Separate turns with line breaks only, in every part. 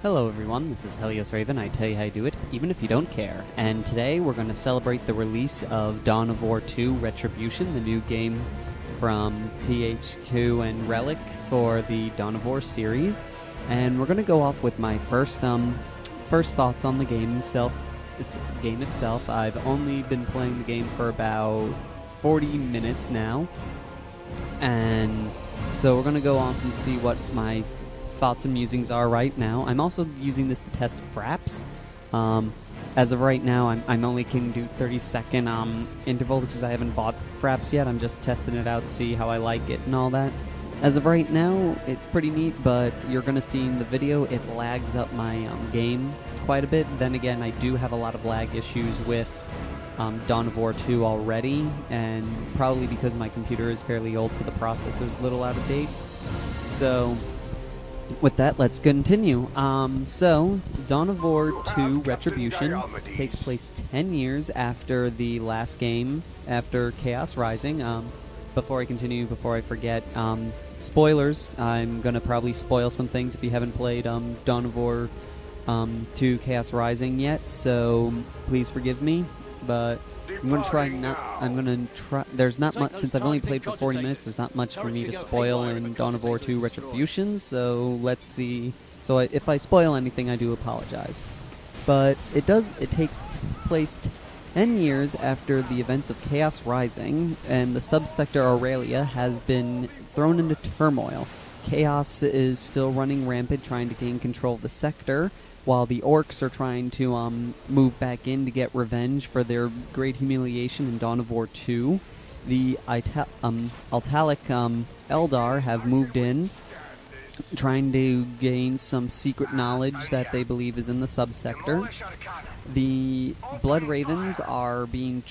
Hello everyone, this is Helios Raven. I tell you how to do it, even if you don't care. And today we're going to celebrate the release of Dawn of War 2 Retribution, the new game from THQ and Relic for the Dawn of War series. And we're going to go off with my first thoughts on the game itself. I've only been playing the game for about 40 minutes now. And so we're going to go off and see what my thoughts and musings are right now. I'm also using this to test fraps. As of right now, I'm only can do 30-second interval because I haven't bought fraps yet. I'm just testing it out, see how I like it and all that. As of right now, it's pretty neat, but you're going to see in the video it lags up my game quite a bit. Then again, I do have a lot of lag issues with Dawn of War 2 already, and probably because my computer is fairly old, so the processor's a little out of date. So with that, let's continue. So, Dawn of War 2 Retribution takes place 10 years after the last game, after Chaos Rising. Before I continue, before I forget, spoilers. I'm going to probably spoil some things if you haven't played Dawn of War 2 Chaos Rising yet, so please forgive me. But I'm going to try. There's not much, since I've only played for 40 minutes, there's not much for me to spoil in Dawn of War 2 Retribution, so let's see. So if I spoil anything, I do apologize. But it takes place 10 years after the events of Chaos Rising, and the subsector Aurelia has been thrown into turmoil. Chaos is still running rampant, trying to gain control of the sector, while the orcs are trying to move back in to get revenge for their great humiliation in Dawn of War 2. The Altalic Eldar have moved in, trying to gain some secret knowledge that they believe is in the subsector. The Blood Ravens are being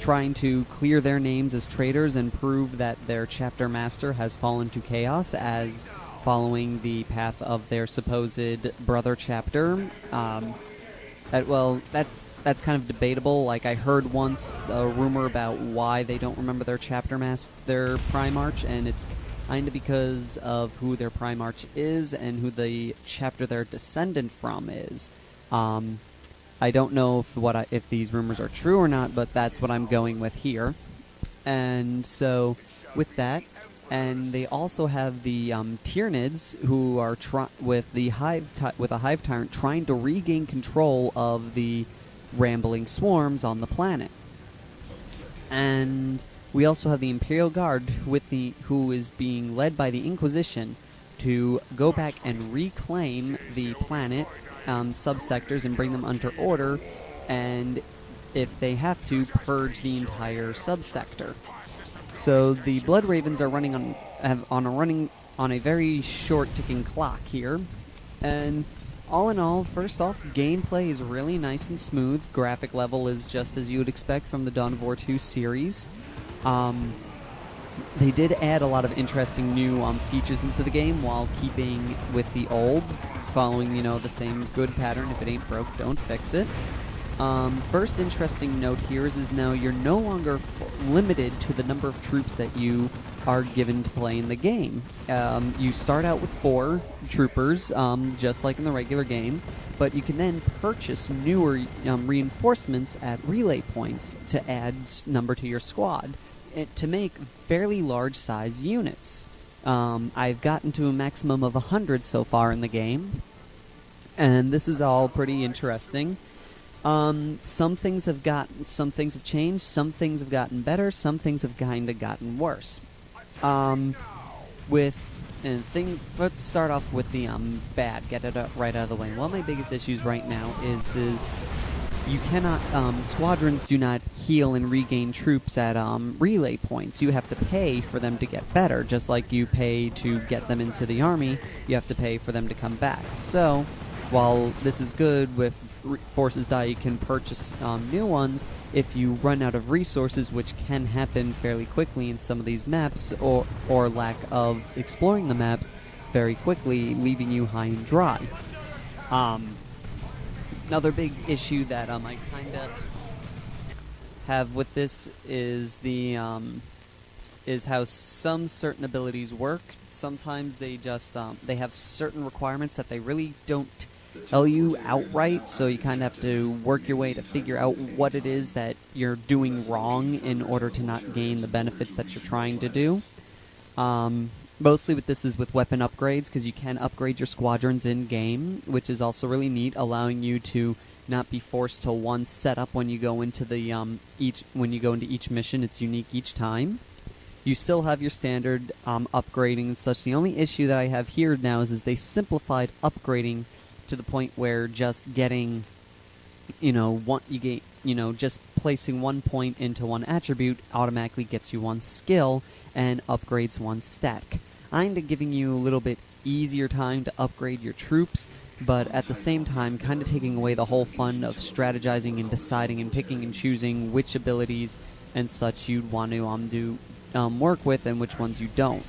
trying to clear their names as traitors and prove that their chapter master has fallen to chaos, as following the path of their supposed brother chapter. That's kind of debatable. Like, I heard once a rumor about why they don't remember their their Primarch, and it's kind of because of who their Primarch is and who the chapter they're descendant from is. I don't know if these rumors are true or not, but that's what I'm going with here. And so, with that, and they also have the Tyranids, who are with a hive tyrant trying to regain control of the rambling swarms on the planet. And we also have the Imperial Guard, who is being led by the Inquisition to go back and reclaim the planet subsectors and bring them under order, and if they have to, purge the entire subsector. So the Blood Ravens are running on a very short ticking clock here, and all in all, first off, gameplay is really nice and smooth. Graphic level is just as you would expect from the Dawn of War 2 series. They did add a lot of interesting new features into the game while keeping with the olds, following the same good pattern. If it ain't broke, don't fix it. First interesting note here is now you're no longer limited to the number of troops that you are given to play in the game. You start out with 4 troopers, just like in the regular game, but you can then purchase newer reinforcements at relay points to add number to your squad, to make fairly large size units. I've gotten to a maximum of 100 so far in the game, and this is all pretty interesting. Some things have changed, some things have gotten better, some things have kind of gotten worse. Let's start off with the bad, get it right out of the way. One of my biggest issues right now is you cannot, squadrons do not heal and regain troops at relay points. You have to pay for them to get better, just like you pay to get them into the army, you have to pay for them to come back. So, while this is good, with forces die, you can purchase new ones. If you run out of resources, which can happen fairly quickly in some of these maps, or lack of exploring the maps very quickly, leaving you high and dry. Another big issue that I kind of have with this is is how some certain abilities work. Sometimes they just they have certain requirements that they really don't tell you outright, so you kind of have to work your way to figure out what it is that you're doing wrong in order to not gain the benefits that you're trying to do. Mostly with this is with weapon upgrades, because you can upgrade your squadrons in-game, which is also really neat, allowing you to not be forced to one setup when you go into the each mission. It's unique each time. You still have your standard upgrading and such. The only issue that I have here now is they simplified upgrading to the point where just getting, just placing 1 point into one attribute automatically gets you one skill and upgrades one stat. Kinda giving you a little bit easier time to upgrade your troops, but at the same time kind of taking away the whole fun of strategizing and deciding and picking and choosing which abilities and such you'd want to work with and which ones you don't.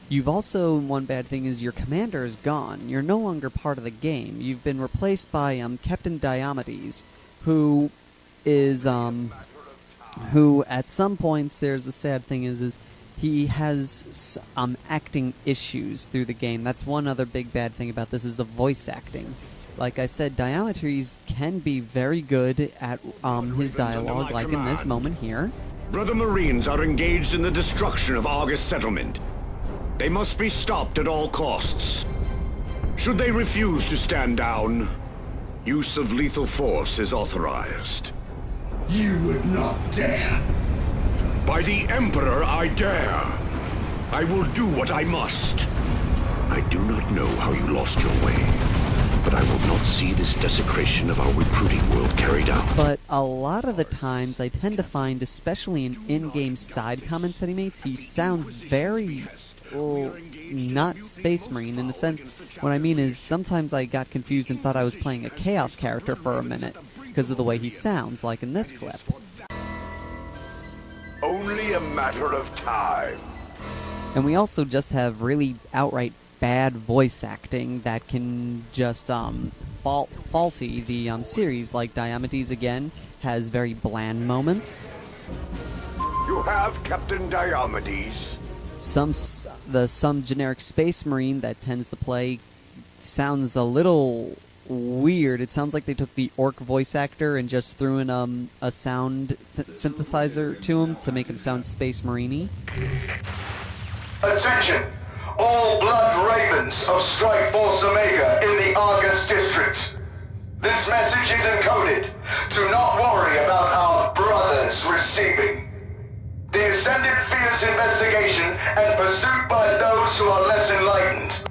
You've also, one bad thing is your commander is gone. You're no longer part of the game. You've been replaced by Captain Diomedes, who is who at some points, there's the sad thing is he has acting issues through the game. That's one other big bad thing about this is the voice acting. Like I said, Diomedes can be very good at his dialogue, like in this moment here.
Brother Marines are engaged in the destruction of Argus settlement. They must be stopped at all costs. Should they refuse to stand down, use of lethal force is authorized.
You would not dare.
By the Emperor, I dare. I will do what I must. I do not know how you lost your way, but I will not see this desecration of our recruiting world carried out.
But a lot of the times, I tend to find, especially in in-game side comments that he makes, he sounds very, not Space Marine in the sense. What I mean is, sometimes I got confused and thought I was playing a Chaos character for a minute because of the way he sounds, like in this clip.
Only a matter of time.
And we also just have really outright bad voice acting that can just faulty the series. Like Diomedes again has very bland moments.
You have Captain Diomedes.
Some generic Space Marine that tends to play sounds a little weird. It sounds like they took the orc voice actor and just threw in a sound synthesizer to him to make him sound Space Marine-y.
Attention! All Blood Ravens of Strike Force Omega in the Argus District. This message is encoded. Do not worry about our brothers receiving. The Ascendant fears investigation and pursuit by those who are less enlightened.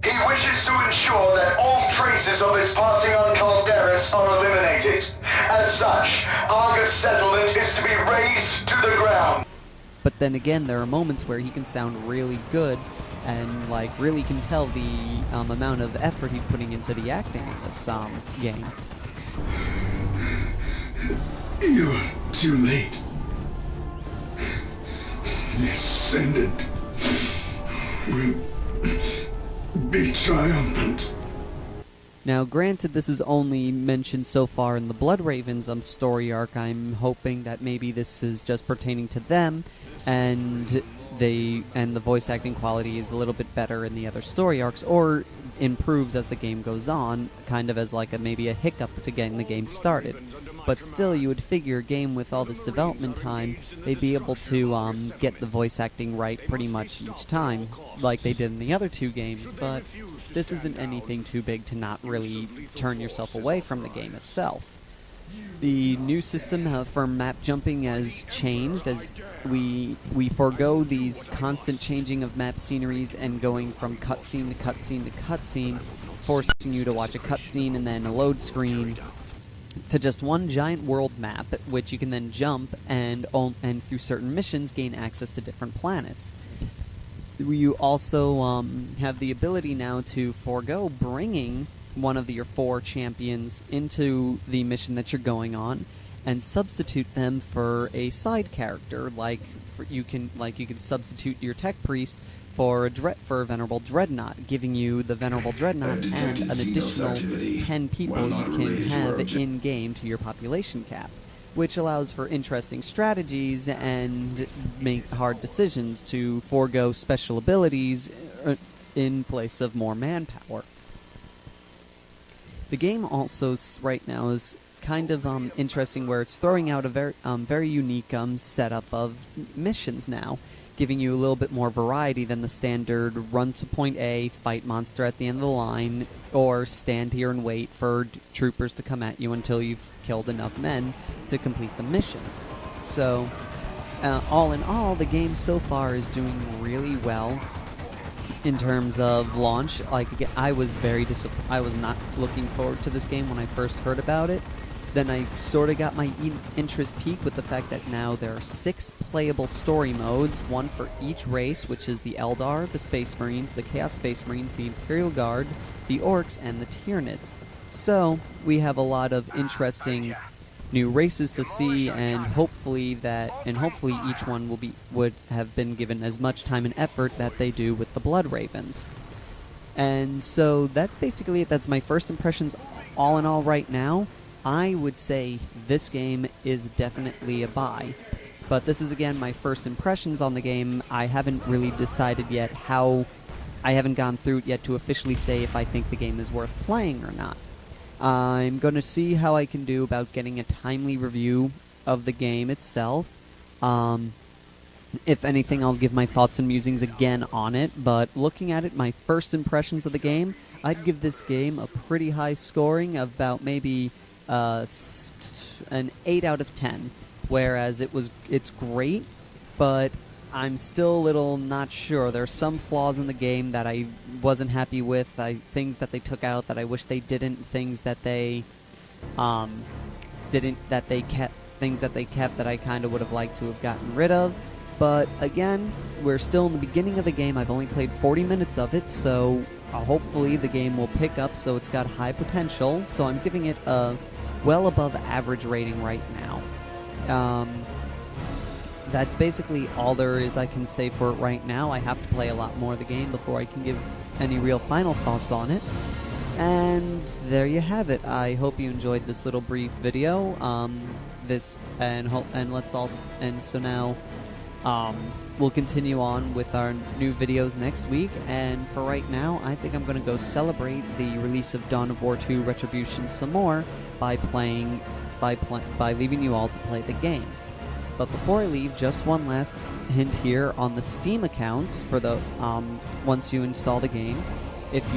He wishes to ensure that all traces of his passing on Calderis are eliminated. As such, Argus settlement is to be razed to the ground.
But then again, there are moments where he can sound really good and like really can tell the amount of effort he's putting into the acting in this game.
You're too late. The Ascendant will be triumphant.
Now, granted, this is only mentioned so far in the Blood Ravens story arc. I'm hoping that maybe this is just pertaining to them, and the voice acting quality is a little bit better in the other story arcs, or improves as the game goes on, kind of as like maybe a hiccup to getting the game started. But still, you would figure a game with all this development time, they'd be able to get the voice acting right pretty much each time, like they did in the other two games, but this isn't anything too big to not really turn yourself away from the game itself. The new system for map jumping has changed as we forego these constant changing of map sceneries and going from cutscene to cutscene to cutscene, forcing you to watch a cutscene and then a load screen, to just one giant world map, which you can then jump and through certain missions gain access to different planets. You also have the ability now to forego bringing one of your 4 champions into the mission that you're going on and substitute them for a side character, you can substitute your tech priest for a Venerable Dreadnought, giving you the Venerable Dreadnought and an additional 10 people you can have in-game to your population cap. which allows for interesting strategies and make hard decisions to forego special abilities in place of more manpower. The game also right now is kind of interesting, where it's throwing out a very unique setup of missions now, giving you a little bit more variety than the standard run to point A, fight monster at the end of the line, or stand here and wait for troopers to come at you until you've killed enough men to complete the mission. So, all in all, the game so far is doing really well in terms of launch. Like, again, I was not looking forward to this game when I first heard about it. Then I sort of got my interest peaked with the fact that now there are 6 playable story modes, one for each race, which is the Eldar, the Space Marines, the Chaos Space Marines, the Imperial Guard, the Orcs, and the Tyranids. So, we have a lot of interesting new races to see, and hopefully each one would have been given as much time and effort that they do with the Blood Ravens. And so that's basically it. That's my first impressions all in all right now. I would say this game is definitely a buy. But this is, again, my first impressions on the game. I haven't really decided yet I haven't gone through it yet to officially say if I think the game is worth playing or not. I'm going to see how I can do about getting a timely review of the game itself. If anything, I'll give my thoughts and musings again on it, but looking at it, my first impressions of the game, I'd give this game a pretty high scoring of about maybe an 8 out of 10, whereas it's great, but I'm still a little not sure. There are some flaws in the game that I wasn't happy with, things that they took out that I wish they didn't, things that they kept that I kind of would have liked to have gotten rid of. But again, we're still in the beginning of the game. I've only played 40 minutes of it, so hopefully the game will pick up, so it's got high potential. So I'm giving it a well above average rating right now. That's basically all there is I can say for it right now. I have to play a lot more of the game before I can give any real final thoughts on it. And there you have it. I hope you enjoyed this little brief video. So now we'll continue on with our new videos next week. And for right now, I think I'm going to go celebrate the release of Dawn of War 2 Retribution some more by leaving you all to play the game. But before I leave, just one last hint here on the Steam accounts for the once you install the game. If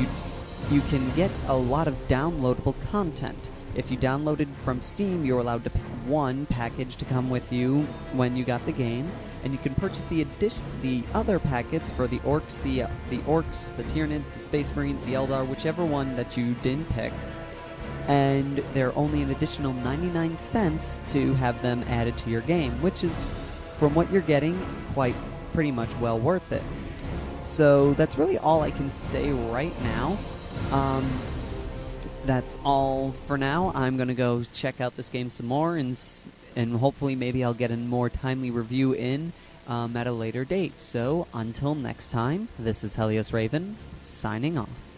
you can get a lot of downloadable content. If you downloaded from Steam, you're allowed to pick one package to come with you when you got the game, and you can purchase the other packets for the Orcs, the Tyranids, the Space Marines, the Eldar, whichever one that you didn't pick. And they're only an additional 99 cents to have them added to your game, which is, from what you're getting, pretty much well worth it. So that's really all I can say right now. That's all for now. I'm going to go check out this game some more, and hopefully maybe I'll get a more timely review in at a later date. So until next time, this is Helios Raven, signing off.